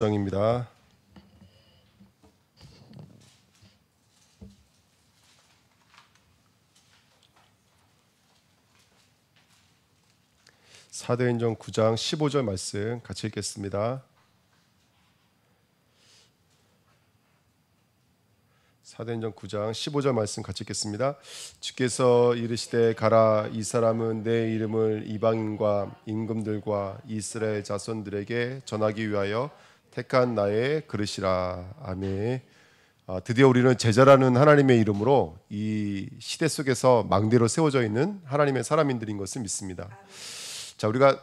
입니다. 사도행전 9장 15절 말씀 같이 읽겠습니다. 사도행전 9장 15절 말씀 같이 읽겠습니다. 주께서 이르시되 가라, 이 사람은 내 이름을 이방인과 임금들과 이스라엘 자손들에게 전하기 위하여 택한 나의 그릇이라. 아멘. 드디어 우리는 제자라는 하나님의 이름으로 이 시대 속에서 망대로 세워져 있는 하나님의 사람인들인 것을 믿습니다. 자, 우리가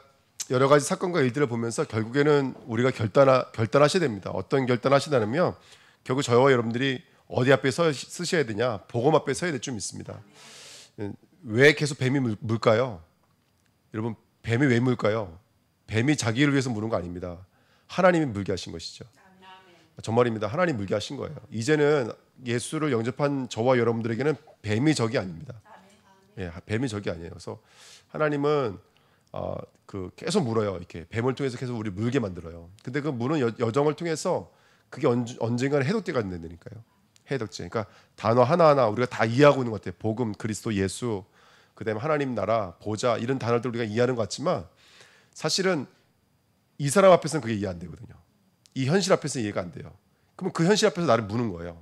여러 가지 사건과 일들을 보면서 결국에는 우리가 결단하셔야 됩니다. 어떤 결단하시냐면 결국 저와 여러분들이 어디 앞에 쓰셔야 되냐? 복음 앞에 서야 될 줄 믿습니다. 왜 계속 뱀이 물까요? 여러분, 뱀이 왜 물까요? 뱀이 자기를 위해서 무는 거 아닙니다. 하나님이 물게 하신 것이죠. 정말입니다. 하나님 물게 하신 거예요. 이제는 예수를 영접한 저와 여러분들에게는 뱀이 적이 아닙니다. 예, 뱀이 적이 아니에요. 그래서 하나님은 계속 물어요. 이렇게 뱀을 통해서 계속 우리 물게 만들어요. 근데 그 무는 여정을 통해서 그게 언젠가는 해독제가 된다니까요. 해독제. 그러니까 단어 하나하나 우리가 다 이해하고 있는 것 같아요. 복음, 그리스도, 예수, 그다음에 하나님 나라, 보좌, 이런 단어들 우리가 이해하는 것 같지만 사실은 이 사람 앞에서는 그게 이해 안 되거든요. 이 현실 앞에서 이해가 안 돼요. 그러면 그 현실 앞에서 나를 무는 거예요.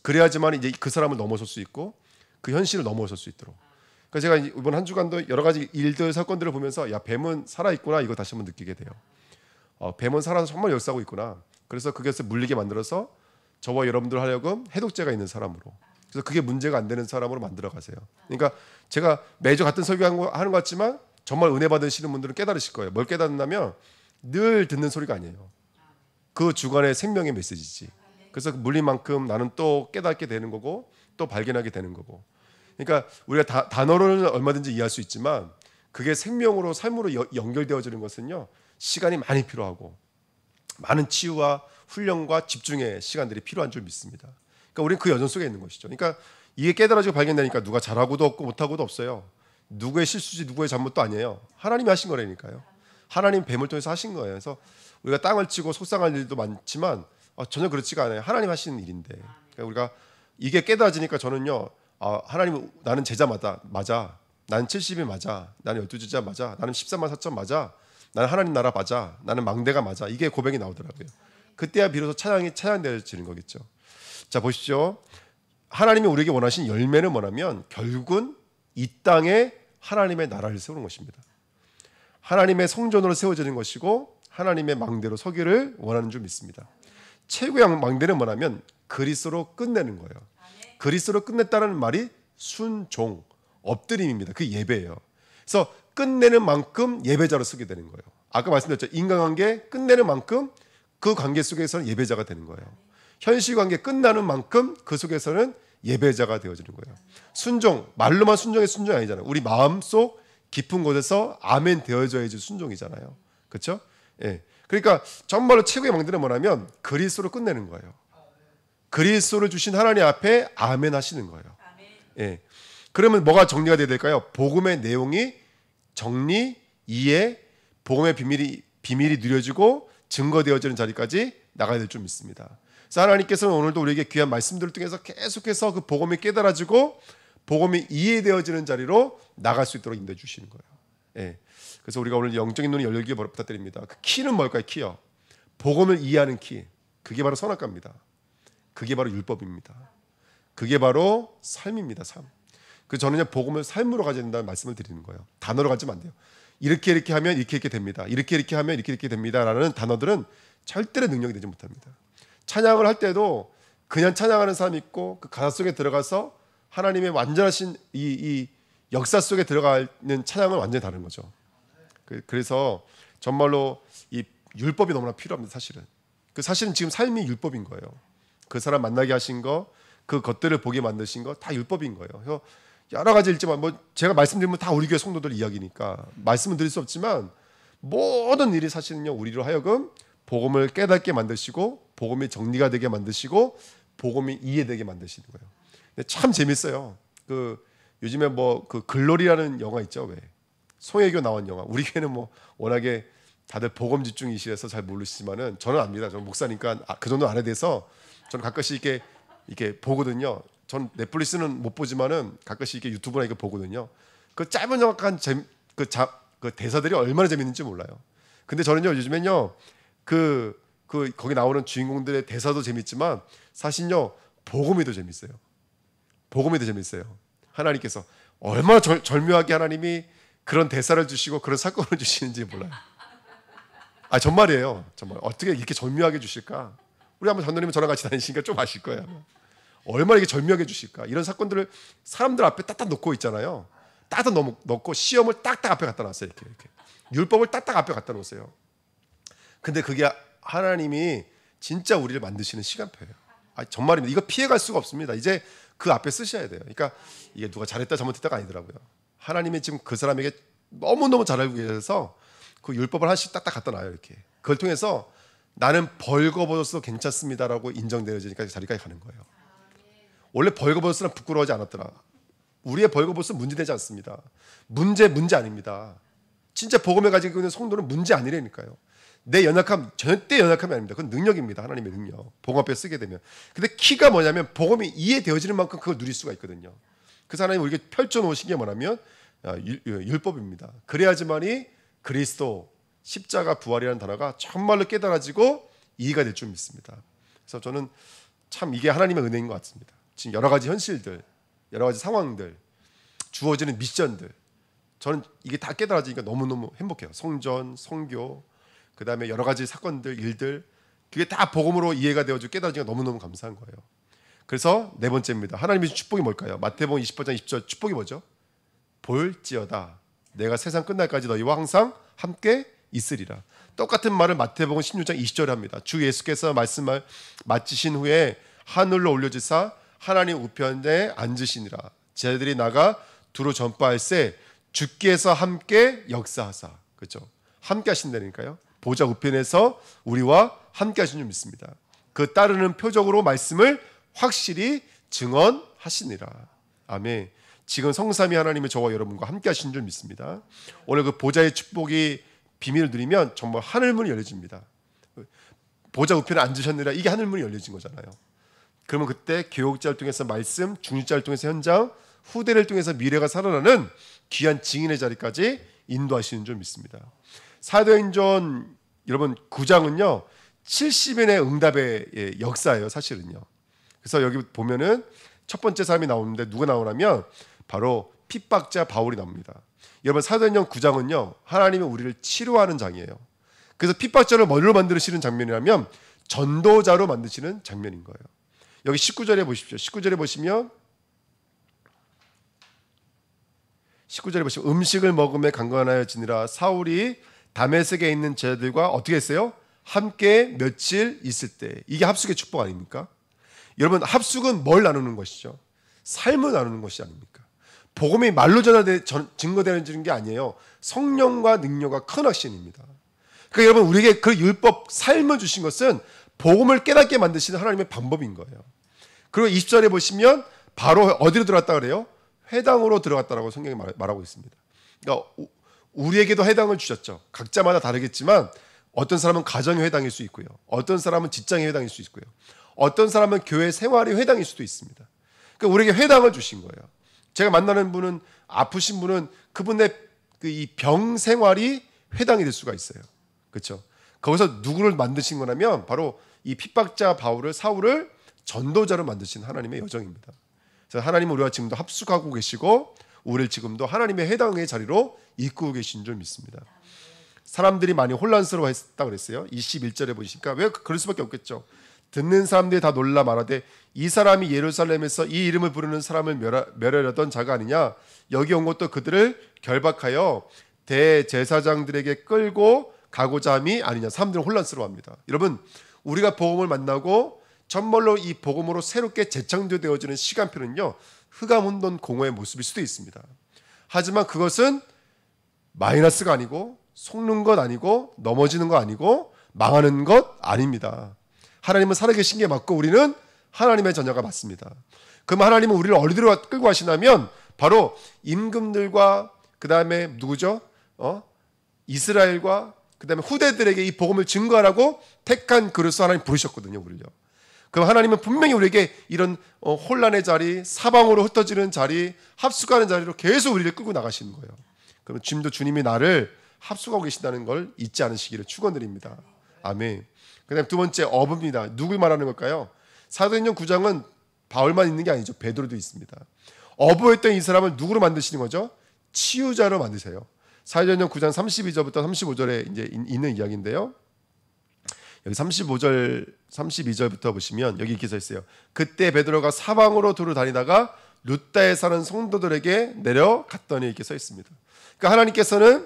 그래야지만 이제 그 사람을 넘어설 수 있고 그 현실을 넘어설 수 있도록. 그래서 제가 이번 한 주간도 여러 가지 일들, 사건들을 보면서 야, 뱀은 살아있구나, 이거 다시 한번 느끼게 돼요. 뱀은 살아서 정말 역사하고 있구나. 그래서 그것을 물리게 만들어서 저와 여러분들 하려고 해독제가 있는 사람으로, 그래서 그게 문제가 안 되는 사람으로 만들어 가세요. 그러니까 제가 매주 같은 설교하는 것 같지만 정말 은혜 받으시는 분들은 깨달으실 거예요. 뭘 깨닫냐면 늘 듣는 소리가 아니에요. 그 주간의 생명의 메시지지. 그래서 물린 만큼 나는 또 깨닫게 되는 거고 또 발견하게 되는 거고. 그러니까 우리가 단어로는 얼마든지 이해할 수 있지만 그게 생명으로, 삶으로 연결되어지는 것은요, 시간이 많이 필요하고 많은 치유와 훈련과 집중의 시간들이 필요한 줄 믿습니다. 그러니까 우리는 그 여정 속에 있는 것이죠. 그러니까 이게 깨달아지고 발견되니까 누가 잘하고도 없고 못하고도 없어요. 누구의 실수지 누구의 잘못도 아니에요. 하나님이 하신 거라니까요. 하나님 뱀을 통해서 하신 거예요. 그래서 우리가 땅을 치고 속상할 일도 많지만 전혀 그렇지가 않아요. 하나님 하시는 일인데. 그러니까 우리가 이게 깨달아지니까 저는요, 하나님, 나는 제자 맞아. 나는 70이 맞아. 나는 12제자 맞아. 나는 13만 4천 맞아. 나는 하나님 나라 맞아. 나는 망대가 맞아. 이게 고백이 나오더라고요. 그때야 비로소 찬양되어지는 거겠죠. 자, 보십시오. 하나님이 우리에게 원하신 열매는 뭐냐면 결국은 이 땅에 하나님의 나라를 세우는 것입니다. 하나님의 성전으로 세워지는 것이고 하나님의 망대로 서기를 원하는 줄 믿습니다. 최고의 망대는 뭐냐면 그리스도로 끝내는 거예요. 그리스도로 끝냈다는 말이 순종, 엎드림입니다. 그 예배예요. 그래서 끝내는 만큼 예배자로 쓰게 되는 거예요. 아까 말씀드렸죠. 인간관계 끝내는 만큼 그 관계 속에서는 예배자가 되는 거예요. 현실관계 끝나는 만큼 그 속에서는 예배자가 되어지는 거예요. 순종, 말로만 순종이 순종이 아니잖아요. 우리 마음속 깊은 곳에서 아멘 되어져야지 순종이잖아요. 그렇죠? 예. 그러니까 정말로 최고의 망대는 뭐냐면 그리스도로 끝내는 거예요. 그리스도를 주신 하나님 앞에 아멘 하시는 거예요. 예. 그러면 뭐가 정리가 돼야 될까요? 복음의 내용이 정리, 이해, 복음의 비밀이 누려지고 증거되어지는 자리까지 나가야 될 줄 믿습니다. 그래서 하나님께서는 오늘도 우리에게 귀한 말씀들을 통해서 계속해서 그 복음이 깨달아지고 복음이 이해되어지는 자리로 나갈 수 있도록 인도해 주시는 거예요. 예. 그래서 우리가 오늘 영적인 눈이 열리기 부탁드립니다. 그 키는 뭘까요? 키요. 복음을 이해하는 키. 그게 바로 선악과입니다. 그게 바로 율법입니다. 그게 바로 삶입니다. 삶. 그래서 저는 복음을 삶으로 가져야 된다는 말씀을 드리는 거예요. 단어로 가지면 안 돼요. 이렇게 하면 이렇게 됩니다. 이렇게 하면 이렇게 됩니다라는 단어들은 절대로 능력이 되지 못합니다. 찬양을 할 때도 그냥 찬양하는 사람이 있고 그 가사 속에 들어가서 하나님의 완전하신 이 역사 속에 들어가는 찬양은 완전히 다른 거죠. 그래서 정말로 이 율법이 너무나 필요합니다. 사실은 지금 삶이 율법인 거예요. 그 사람 만나게 하신 거, 그 것들을 보게 만드신 거 다 율법인 거예요. 그래서 여러 가지 있지만 제가 말씀드리면 다 우리 교회 성도들 이야기니까 말씀은 드릴 수 없지만 모든 일이 사실은요, 우리로 하여금 복음을 깨닫게 만드시고 복음이 정리가 되게 만드시고 복음이 이해되게 만드시는 거예요. 근데 참 재밌어요. 요즘에 그 글로리라는 영화 있죠, 왜? 송혜교 나온 영화. 우리 교회는 워낙에 다들 복음 집중이시라서 잘 모르시지만은 저는 압니다. 저는 목사니까 그 정도 안에 대해서 저는 가끔씩 이렇게 보거든요. 전 넷플릭스는 못 보지만은 가끔씩 이렇게 유튜브나 이거 보거든요. 그 짧은 정확한 그 대사들이 얼마나 재밌는지 몰라요. 근데 저는요 요즘엔요 거기 나오는 주인공들의 대사도 재밌지만 사실요 복음이 더 재밌어요. 복음이 더 재밌어요. 하나님께서 얼마나 절묘하게 하나님이 그런 대사를 주시고 그런 사건을 주시는지 몰라요. 정말이에요. 정말 어떻게 이렇게 절묘하게 주실까? 우리 한번 전도님 저랑 같이 다니시니까 좀 아실 거예요. 얼마나 이게 절묘하게 주실까? 이런 사건들을 사람들 앞에 딱딱 놓고 있잖아요. 딱딱 놓고 시험을 딱딱 앞에 갖다 놨어요. 이렇게 율법을 딱딱 앞에 갖다 놓으세요. 근데 그게 하나님이 진짜 우리를 만드시는 시간표예요. 정말입니다. 이거 피해갈 수가 없습니다. 이제 그 앞에 쓰셔야 돼요. 그러니까 이게 누가 잘했다 잘못했다가 아니더라고요. 하나님이 지금 그 사람에게 너무너무 잘 알고 계셔서 그 율법을 하나씩 딱딱 갖다 놔요. 이렇게 그걸 통해서 나는 벌거벗어도 괜찮습니다라고 인정되어지니까 자리까지 가는 거예요. 원래 벌거벗으면 부끄러워하지 않았더라. 우리의 벌거벗은 문제되지 않습니다. 문제 아닙니다. 진짜 복음을 가지고 있는 성도는 문제 아니라니까요. 내 연약함 절대 연약함이 아닙니다. 그건 능력입니다. 하나님의 능력. 복음 앞에 쓰게 되면. 근데 키가 뭐냐면 복음이 이해되어지는 만큼 그걸 누릴 수가 있거든요. 그래서 하나님 우리에게 펼쳐놓으신 게 뭐냐면 율법입니다. 그래야지만이 그리스도 십자가 부활이라는 단어가 정말로 깨달아지고 이해가 될 줄 믿습니다. 그래서 저는 참 이게 하나님의 은혜인 것 같습니다. 지금 여러 가지 현실들, 여러 가지 상황들, 주어지는 미션들, 저는 이게 다 깨달아지니까 너무너무 행복해요. 성전, 성교, 그 다음에 여러 가지 사건들, 일들, 그게 다 복음으로 이해가 되어지고 깨달아지니까 너무너무 감사한 거예요. 그래서 네 번째입니다. 하나님의 축복이 뭘까요? 마태복음 28장 20절 축복이 뭐죠? 볼지어다 내가 세상 끝날까지 너희와 항상 함께 있으리라. 똑같은 말을 마태복음 16장 20절에 합니다. 주 예수께서 말씀을 마치신 후에 하늘로 올려지사 하나님 우편에 앉으시니라. 제자들이 나가 두루 전파할세 주께서 함께 역사하사. 그렇죠? 함께 하신다니까요. 보좌 우편에서 우리와 함께 하신 줄 믿습니다. 그 따르는 표적으로 말씀을 확실히 증언하시니라. 아멘. 지금 성삼위 하나님이 저와 여러분과 함께 하신 줄 믿습니다. 오늘 그 보좌의 축복이 비밀을 누리면 정말 하늘문이 열려집니다. 보좌 우편에 앉으셨느라 이게 하늘문이 열려진 거잖아요. 그러면 그때 교육자를 통해서 말씀, 중직자를 통해서 현장, 후대를 통해서 미래가 살아나는 귀한 증인의 자리까지 인도하시는 줄 믿습니다. 사도행전 여러분 9장은요 70인의 응답의 역사예요. 사실은요. 그래서 여기 보면은 첫 번째 사람이 나오는데 누가 나오냐면 바로 핍박자 바울이 나옵니다. 여러분 사도행전 9장은요 하나님이 우리를 치료하는 장이에요. 그래서 핍박자를 뭘로 만드시는 장면이라면 전도자로 만드시는 장면인 거예요. 여기 19절에 보십시오. 19절에 보시면 음식을 먹음에 강건하여 지니라. 사울이 다메섹에 있는 제자들과 어떻게 했어요? 함께 며칠 있을 때. 이게 합숙의 축복 아닙니까? 여러분 합숙은 뭘 나누는 것이죠? 삶을 나누는 것이 아닙니까? 복음이 말로 증거되는 게 아니에요. 성령과 능력과 큰 확신입니다. 그러니까 여러분 우리에게 그 율법 삶을 주신 것은 복음을 깨닫게 만드시는 하나님의 방법인 거예요. 그리고 20절에 보시면 바로 어디로 들어갔다 그래요? 회당으로 들어갔다라고 성경이 말하고 있습니다. 그러니까 우리에게도 회당을 주셨죠. 각자마다 다르겠지만 어떤 사람은 가정의 회당일 수 있고요. 어떤 사람은 직장의 회당일 수 있고요. 어떤 사람은 교회 생활의 회당일 수도 있습니다. 그러니까 우리에게 회당을 주신 거예요. 제가 만나는 분은 아프신 분은 그분의 이 병 생활이 회당이 될 수가 있어요. 그렇죠? 거기서 누구를 만드신 거냐면 바로 이 핍박자 사울을 전도자로 만드신 하나님의 여정입니다. 그래서 하나님은 우리와 지금도 합숙하고 계시고 우리를 지금도 하나님의 회당의 자리로 이끌고 계신 줄 믿습니다. 사람들이 많이 혼란스러워했다고 그랬어요. 21절에 보시니까 왜 그럴 수밖에 없겠죠. 듣는 사람들이 다 놀라 말하되 이 사람이 예루살렘에서 이 이름을 부르는 사람을 멸하려던 자가 아니냐. 여기 온 것도 그들을 결박하여 대제사장들에게 끌고 가고자 함이 아니냐. 사람들은 혼란스러워합니다. 여러분 우리가 복음을 만나고 정말로 이 복음으로 새롭게 재창조되어지는 시간표는요 흑암혼돈 공허의 모습일 수도 있습니다. 하지만 그것은 마이너스가 아니고 속는 것 아니고 넘어지는 것 아니고 망하는 것 아닙니다. 하나님은 살아계신 게 맞고 우리는 하나님의 자녀가 맞습니다. 그럼 하나님은 우리를 어디로 끌고 가시냐면 바로 임금들과 그 다음에 누구죠? 이스라엘과 그 다음에 후대들에게 이 복음을 증거하라고 택한 그릇으로 하나님 부르셨거든요, 우리를요. 그럼 하나님은 분명히 우리에게 이런 혼란의 자리, 사방으로 흩어지는 자리, 합숙하는 자리로 계속 우리를 끌고 나가시는 거예요. 그럼 지금도 주님이 나를 합숙하고 계신다는 걸 잊지 않으시기를 축원드립니다. 아멘. 그 다음에 두 번째, 어부입니다. 누굴 말하는 걸까요? 사도행전 9장은 바울만 있는 게 아니죠. 베드로도 있습니다. 어부였던 이 사람을 누구로 만드시는 거죠? 치유자로 만드세요. 사도행전 9장 32절부터 35절에 이제 있는 이야기인데요. 여기 32절부터 보시면 여기 이렇게 써 있어요. 그때 베드로가 사방으로 두루 다니다가 룻다에 사는 성도들에게 내려갔더니 이렇게 써 있습니다. 그러니까 하나님께서는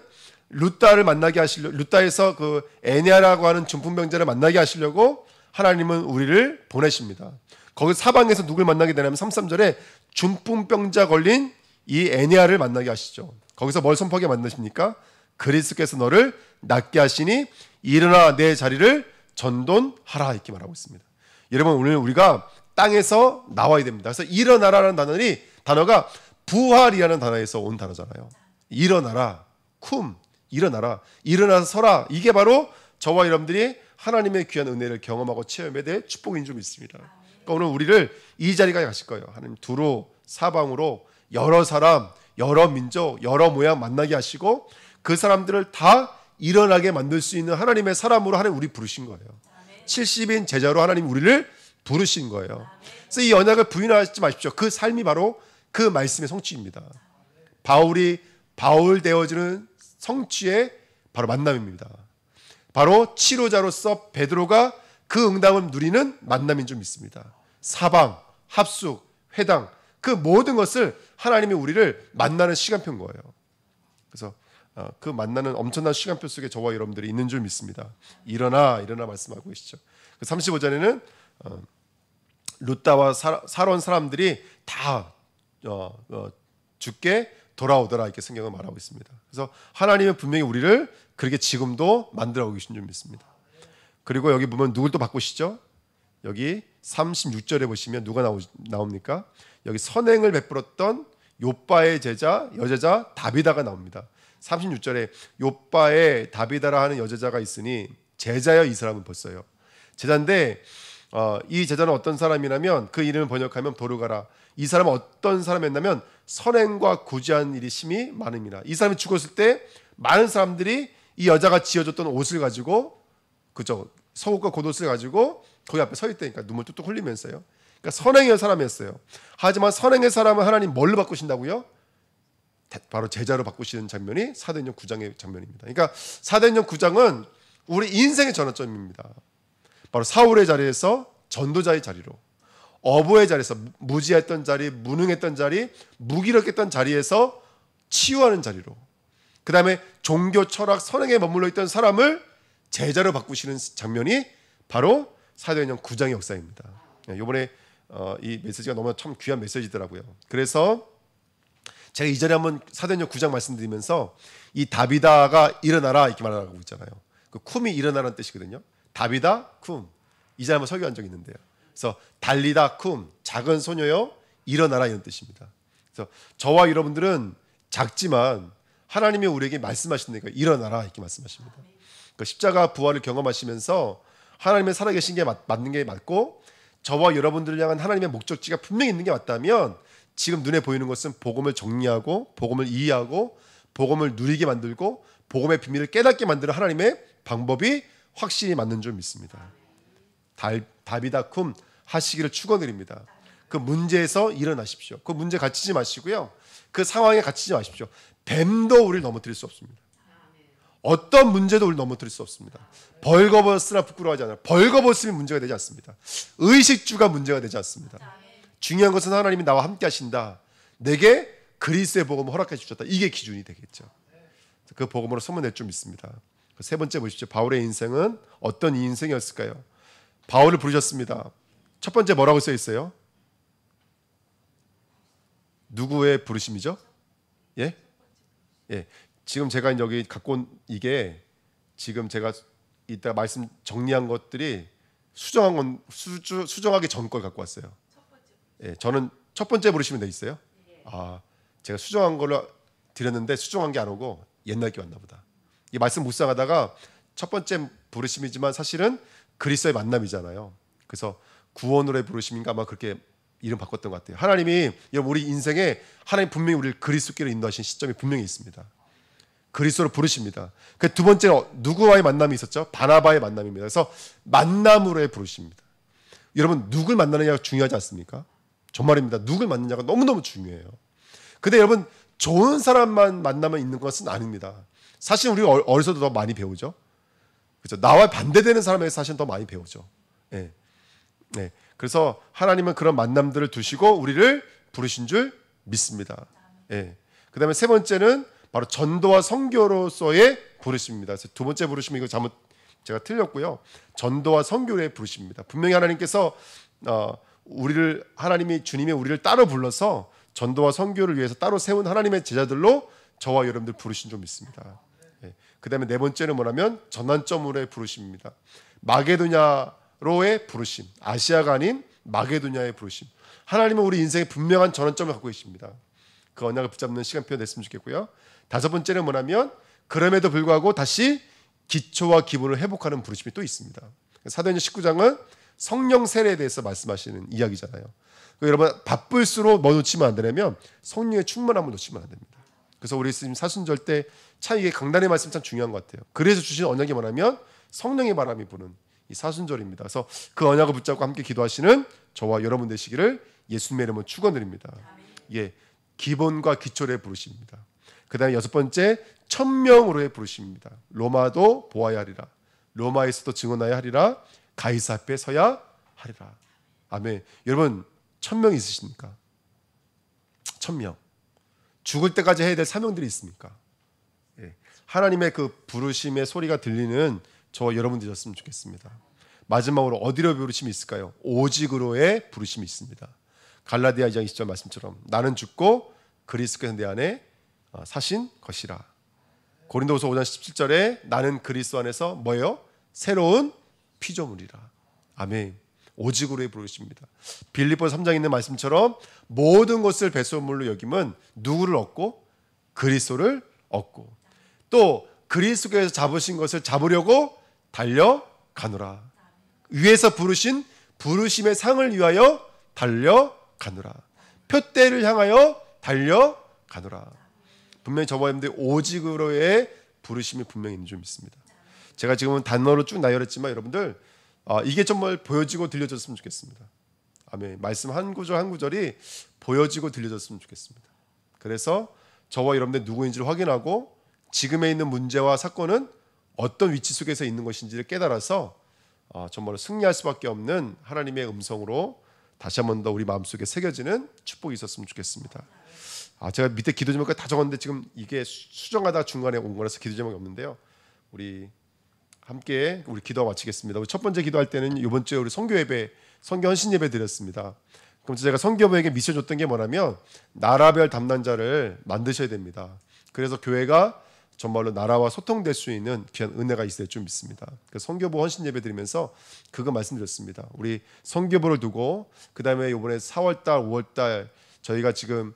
룻다를 만나게 하시려고, 룻다에서 그 에네아라고 하는 중풍병자를 만나게 하시려고 하나님은 우리를 보내십니다. 거기 사방에서 누굴 만나게 되냐면 33절에 중풍병자 걸린 이 에네아를 만나게 하시죠. 거기서 뭘 선포하게 만드십니까? 그리스도께서 너를 낫게 하시니 일어나 내 자리를 전돈하라, 이렇게 말하고 있습니다. 여러분, 오늘 우리가 땅에서 나와야 됩니다. 그래서 일어나라는 단어가 부활이라는 단어에서 온 단어잖아요. 일어나라, 쿰, 일어나라, 일어나서 서라. 이게 바로 저와 여러분들이 하나님의 귀한 은혜를 경험하고 체험에 대해 축복인 줄 믿습니다. 그러니까 오늘 우리를 이 자리까지 가실 거예요. 하나님 두루 사방으로 여러 사람, 여러 민족, 여러 모양 만나게 하시고 그 사람들을 다 일어나게 만들 수 있는 하나님의 사람으로 하나님 우리 부르신 거예요. 70인 제자로 하나님 우리를 부르신 거예요. 그래서 이 언약을 부인하지 마십시오. 그 삶이 바로 그 말씀의 성취입니다. 바울 되어지는 성취의 바로 만남입니다. 바로 치료자로서 베드로가 그 응답을 누리는 만남인 줄 믿습니다. 사방, 합숙, 회당, 그 모든 것을 하나님이 우리를 만나는 시간표인 거예요. 그래서 그 만나는 엄청난 시간표 속에 저와 여러분들이 있는 줄 믿습니다. 일어나 말씀하고 계시죠. 35절에는 룻다와 사론 사람들이 다 죽게 돌아오더라, 이렇게 성경은 말하고 있습니다. 그래서 하나님은 분명히 우리를 그렇게 지금도 만들어오고 계신 줄 믿습니다. 그리고 여기 보면 누굴 또 바꾸시죠? 여기 36절에 보시면 누가 나옵니까? 여기 선행을 베풀었던 욥바의 여제자 다비다가 나옵니다. 36절에 욥바의 다비다라 하는 여제자가 있으니 제자여, 이 사람은 벌써요. 제자인데 이 제자는 어떤 사람이냐면 그 이름을 번역하면 도르가라. 이 사람은 어떤 사람이었냐면 선행과 구제한 일이 심히 많습니다. 이 사람이 죽었을 때 많은 사람들이 이 여자가 지어줬던 옷을 가지고, 그죠, 속옷과 겉옷을 가지고 거기 앞에 서 있다니까, 눈물 뚝뚝 흘리면서요. 그러니까 선행의 사람이었어요. 하지만 선행의 사람은 하나님 뭘로 바꾸신다고요? 바로 제자로 바꾸시는 장면이 사도행전 9장의 장면입니다. 그러니까 사도행전 9장은 우리 인생의 전환점입니다. 바로 사울의 자리에서 전도자의 자리로, 어부의 자리에서 무지했던 자리, 무능했던 자리, 무기력했던 자리에서 치유하는 자리로, 그 다음에 종교, 철학, 선행에 머물러 있던 사람을 제자로 바꾸시는 장면이 바로 사도행전 9장의 역사입니다. 이번에 이 메시지가 너무 참 귀한 메시지더라고요. 그래서 제가 이전에 한번 사도행전 9장 말씀드리면서 이 다비다가 일어나라 이렇게 말하고 있잖아요. 그 쿰이 일어나라는 뜻이거든요. 다비다, 쿰. 이전에 한번 설교한 적이 있는데요. 그래서 달리다, 쿰, 작은 소녀여 일어나라, 이런 뜻입니다. 그래서 저와 여러분들은 작지만 하나님이 우리에게 말씀하시니까 일어나라, 이렇게 말씀하십니다. 그 십자가 부활을 경험하시면서 하나님의 살아계신 게 맞는 게 맞고, 저와 여러분들을 향한 하나님의 목적지가 분명히 있는 게 맞다면 지금 눈에 보이는 것은 복음을 정리하고 복음을 이해하고 복음을 누리게 만들고 복음의 비밀을 깨닫게 만드는 하나님의 방법이 확실히 맞는 줄 믿습니다. 다비다, 쿰 하시기를 축원드립니다. 그 문제에서 일어나십시오. 그 문제 갇히지 마시고요. 그 상황에 갇히지 마십시오. 뱀도 우리를 넘어뜨릴 수 없습니다. 어떤 문제도 우리를 넘어뜨릴 수 없습니다. 벌거벗으나 부끄러워하지 않아요. 벌거벗음이 문제가 되지 않습니다. 의식주가 문제가 되지 않습니다. 중요한 것은 하나님이 나와 함께 하신다, 내게 그리스도의 복음을 허락해 주셨다, 이게 기준이 되겠죠. 그 복음으로 소문낼 줄 믿습니다. 세 번째 보십시오. 바울의 인생은 어떤 인생이었을까요? 바울을 부르셨습니다. 첫 번째 뭐라고 써 있어요? 누구의 부르심이죠? 예? 지금 제가 여기 갖고 온 이게 지금 제가 이따 말씀 정리한 것들이 수정하기 전 걸 갖고 왔어요. 저는 첫 번째 부르시면 돼 있어요. 제가 수정한 걸로 드렸는데 수정한 게 안 오고 옛날 게 왔나 보다. 이 말씀 묵상하다가 첫 번째 부르심이지만 사실은 그리스도의 만남이잖아요. 그래서 구원으로의 부르심인가 아마 그렇게 이름 바꿨던 것 같아요. 하나님이 우리 인생에 하나님 분명히 우리를 그리스도께로 인도하신 시점이 분명히 있습니다. 그리스도로 부르십니다. 그 두 번째 누구와의 만남이 있었죠? 바나바의 만남입니다. 그래서 만남으로의 부르십니다. 여러분 누굴 만나느냐가 중요하지 않습니까? 정말입니다. 누굴 만나느냐가 너무너무 중요해요. 근데 여러분 좋은 사람만 만나면 있는 것은 아닙니다. 사실 우리 어려서도 더 많이 배우죠. 그렇죠? 나와 반대되는 사람에게 사실 더 많이 배우죠. 네. 네. 그래서 하나님은 그런 만남들을 두시고 우리를 부르신 줄 믿습니다. 네. 그 다음에 세 번째는 바로 전도와 선교로서의 부르심입니다. 그래서 두 번째 부르심이 이거 잘못 제가 틀렸고요. 전도와 선교의 부르심입니다. 분명히 하나님께서 하나님이 주님이 우리를 따로 불러서 전도와 선교를 위해서 따로 세운 하나님의 제자들로 저와 여러분들 부르신 줄 믿습니다. 네. 그 다음에 네 번째는 뭐냐면 전환점으로의 부르심입니다. 마게도냐로의 부르심, 아시아가 아닌 마게도냐의 부르심. 하나님은 우리 인생에 분명한 전환점을 갖고 계십니다. 그 언약을 붙잡는 시간표 됐으면 좋겠고요. 다섯 번째는 뭐냐면 그럼에도 불구하고 다시 기초와 기본을 회복하는 부르심이 또 있습니다. 사도행전 19장은 성령 세례에 대해서 말씀하시는 이야기잖아요. 여러분 바쁠수록 뭐 놓치면 안 되냐면 성령의 충만함을 놓치면 안 됩니다. 그래서 우리 지금 사순절 때 참 이게 강단의 말씀 참 중요한 것 같아요. 그래서 주신 언약이 뭐냐면 성령의 바람이 부는 이 사순절입니다. 그래서 그 언약을 붙잡고 함께 기도하시는 저와 여러분 되시기를 예수님의 이름으로 축원드립니다. 예, 기본과 기초를 부르십니다. 그 다음에 여섯 번째 천명으로의 부르심입니다. 로마도 보아야 하리라, 로마에서도 증언하여야 하리라, 가이사 앞에 서야 하리라. 아멘. 여러분 1000명 있으십니까? 1000명. 죽을 때까지 해야 될 사명들이 있습니까? 예. 하나님의 그 부르심의 소리가 들리는 저와 여러분 되셨으면 좋겠습니다. 마지막으로 어디로 부르심이 있을까요? 오직으로의 부르심이 있습니다. 갈라디아 2장 20절 말씀처럼 나는 죽고 그리스도께서 내 안에 사신 것이라. 고린도후서 5장 17절에 나는 그리스도 안에서 뭐예요? 새로운 피조물이라. 아멘. 오직으로의 부르심입니다. 빌립보서 3장에 있는 말씀처럼 모든 것을 배설물로 여김은 누구를 얻고? 그리스도를 얻고 또 그리스도께서 잡으신 것을 잡으려고 달려가노라. 위에서 부르신 부르심의 상을 위하여 달려가노라. 표대를 향하여 달려가노라. 분명히 저와 여러분들 오직으로의 부르심이 분명히 있는 줄 믿습니다. 제가 지금은 단어로 쭉 나열했지만 여러분들 이게 정말 보여지고 들려졌으면 좋겠습니다. 아멘. 말씀 한 구절 한 구절이 보여지고 들려졌으면 좋겠습니다. 그래서 저와 여러분들 누구인지를 확인하고 지금에 있는 문제와 사건은 어떤 위치 속에서 있는 것인지를 깨달아서 정말로 승리할 수밖에 없는 하나님의 음성으로 다시 한 번 더 우리 마음속에 새겨지는 축복이 있었으면 좋겠습니다. 제가 밑에 기도 제목까지 다 적었는데 지금 이게 수정하다가 중간에 온 거라서 기도 제목이 없는데요. 우리 함께 우리 기도 마치겠습니다. 우리 첫 번째 기도할 때는 이번 주에 우리 선교 예배, 선교 헌신 예배 드렸습니다. 그럼 제가 선교부에게 미션 줬던 게 뭐냐면 나라별 담당자를 만드셔야 됩니다. 그래서 교회가 정말로 나라와 소통될 수 있는 귀한 은혜가 있을 줄 믿습니다. 그래서 선교부 헌신 예배 드리면서 그거 말씀드렸습니다. 우리 선교부를 두고 그 다음에 이번에 4월달, 5월달 저희가 지금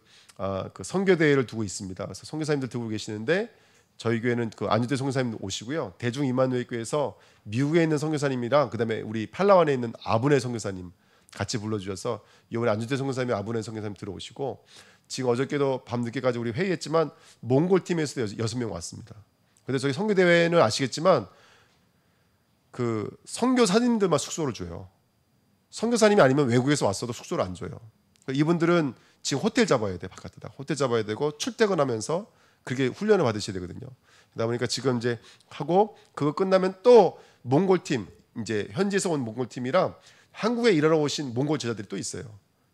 그 선교 대회를 두고 있습니다. 그래서 선교사님들 두고 계시는데 저희 교회는 그 안주대 선교사님 오시고요. 대중 이마누엘 교회에서 미국에 있는 선교사님이랑 그다음에 우리 팔라완에 있는 아브네 선교사님 같이 불러주셔서 이번에 안주대 선교사님이 아브네 선교사님 들어오시고 지금 어저께도 밤늦게까지 우리 회의했지만 몽골 팀에서도 6명 왔습니다. 근데 저희 선교 대회는 아시겠지만 그 선교사님들만 숙소를 줘요. 선교사님이 아니면 외국에서 왔어도 숙소를 안 줘요. 이분들은 지금 호텔 잡아야 돼. 바깥에다 호텔 잡아야 되고 출퇴근하면서 그렇게 훈련을 받으셔야 되거든요. 그러다 보니까 지금 이제 하고 그거 끝나면 또 몽골 팀 이제 현지에서 온 몽골 팀이랑 한국에 일하러 오신 몽골 제자들이 또 있어요.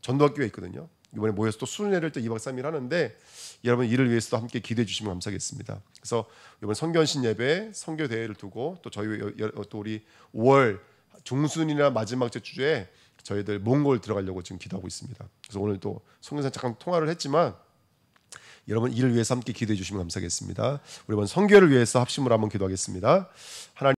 전도학교에 있거든요. 이번에 모여서 또 수련회를 또 2박 3일 하는데 여러분 이를 위해서도 함께 기도해 주시면 감사하겠습니다. 그래서 이번 선교헌신 예배, 선교 대회를 두고 또 저희 또 우리 5월 중순이나 마지막 주에 저희들 몽골 들어가려고 지금 기도하고 있습니다. 그래서 오늘 또 선교사 잠깐 통화를 했지만 여러분 이를 위해서 함께 기도해 주시면 감사하겠습니다. 우리 이번 선교를 위해서 합심으로 한번 기도하겠습니다. 하나님